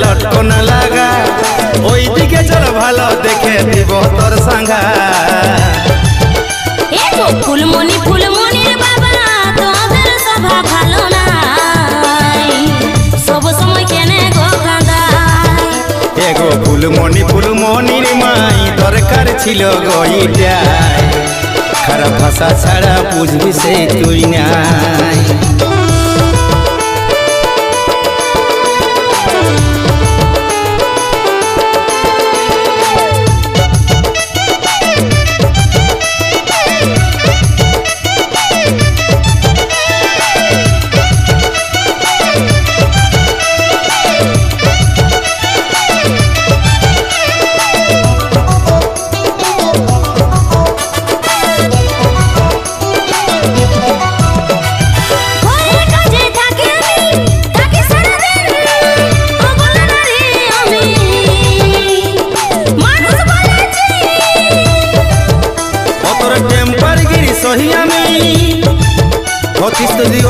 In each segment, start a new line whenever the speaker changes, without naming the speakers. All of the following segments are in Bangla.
লটকন লাগা ওই দিকে চল ভালো দেখে দিব তোর সাঙ্গা।
ফুলমণি ফুলমণির বাবা তোদের সভা ভালো নাই, সব সময় কেনে গো কাঁদাই।
এগো ফুলমণি ফুলমণির মাই দরকার ছিল গইটাই, খারাপ ভাষা ছাড়া বুঝবি সেই তুই নাই।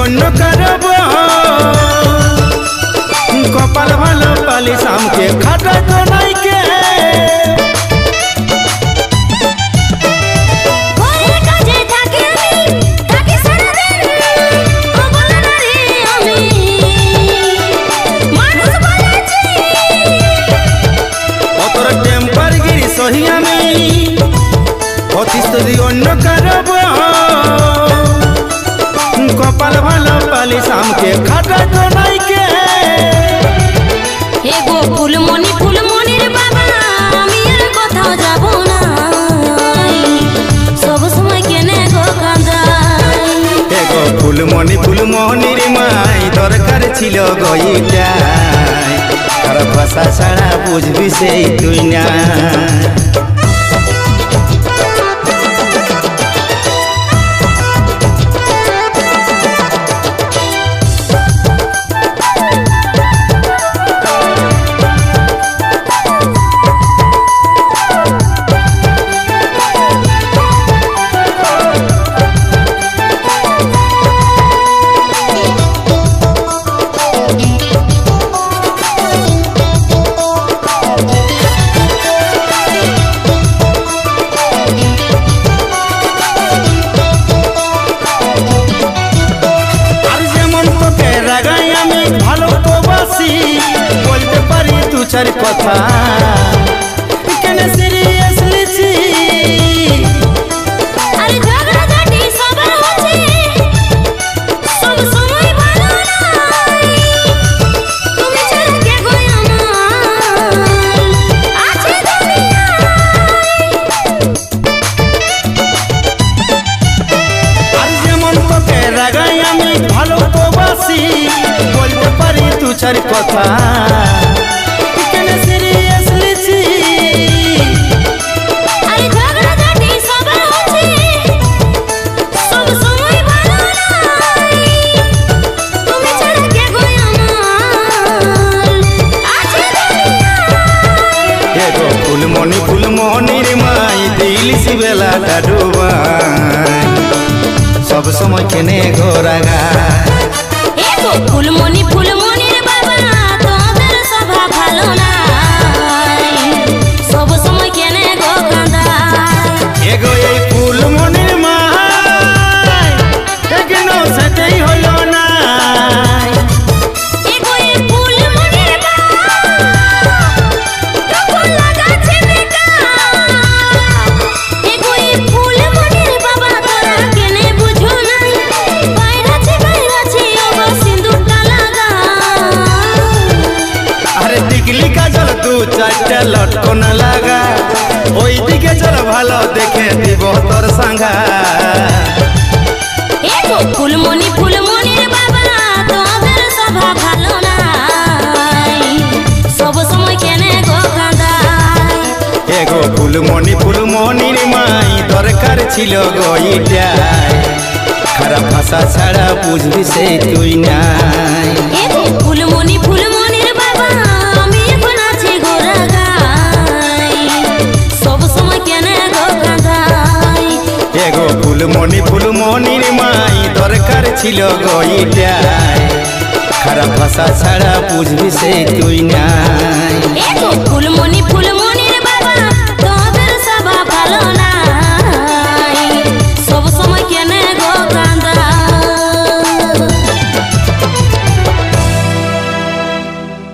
অন্য কারব কপাল ভালো পালি সামকে খাটা তো নাইকে। অতর টেম্পার গিরি সহি আমি অতিস যদি অন্য কারব কপাল ভালো পালি সামকে খাটা তো নাইকে।
এগো ফুলমণি ফুলমণির বাবা আমি আর কোথাও যাব না, সব সময় কেনে গো কাঁদাই।
এগো ফুলমণি ফুলমণির মাই দরকার ছিল গইটাই, খারাপ ভাষা ছাড়া বুঝবি সেই তুই না। বলতে পারি দু চার কথা কেন সিরিয়াসলি ছি।
আরে ঝগড়া ঝাঁটি সবার হচ্ছে সব সময় ভালো নাই, তুমি ছাড়া কে গো আমার আছে দুনিয়ায়।
আর যেমন তোকে রাগাই আমি ভালো তো বাসি, বলতে পারি দু চার কথা কেন সিরিয়াসলি ছি।
আরে ঝগড়া ঝাঁটি সবার হচ্ছে সব সময় ভালো নাই, তুমি ছাড়া কে গো আমার আছে দুনিয়ায়।
এগো ফুলমণি ফুলমণির মাই দিল বেলাটা ডুবাই, সব সময় কেনে ঘোরাগা।
এগো ফুলমণি ফুলমণির বাবা তোদের সভা ভালো নাই, সব সময় কেনে গো কাঁদাই।
এগো এই ফুলমণির মাই এখনো সেটাই হলো না।
এগো এই ফুলমণির বাবা তখন লাগাচ্ছে বেকার। এগো এই ফুলমণির বাবা তোরা কেনে বুঝো নাই, বাইরাছে ওগো সিঁদুরটা লাগা।
আরে টিকলি কাজল দু চারটা লটকন লাগা ওই দিকে চল ভালো দেখে দিব তোর সাঙ্গা।
এগো ফুলমণি ফুলমণির বাবা তোদের সভা ভালো নাই, সব সময় কেনে গো কাঁদাই।
এগো ফুলমণি ফুলমণির মাই দরকার ছিল গইটাই, খারাপ ভাষা ছাড়া বুঝবি সেই তুই নাই।
এগো ফুলমণি ফুলমণির বাবা আমি এখন আছি গোরাগাই, সব সময় কেনে গো কাঁদাই।
এগো ফুলমণি ফুলমণির মাই দরকার ছিল গইটাই, খারাপ ভাষা ছাড়া বুঝবি সে তুই নাই।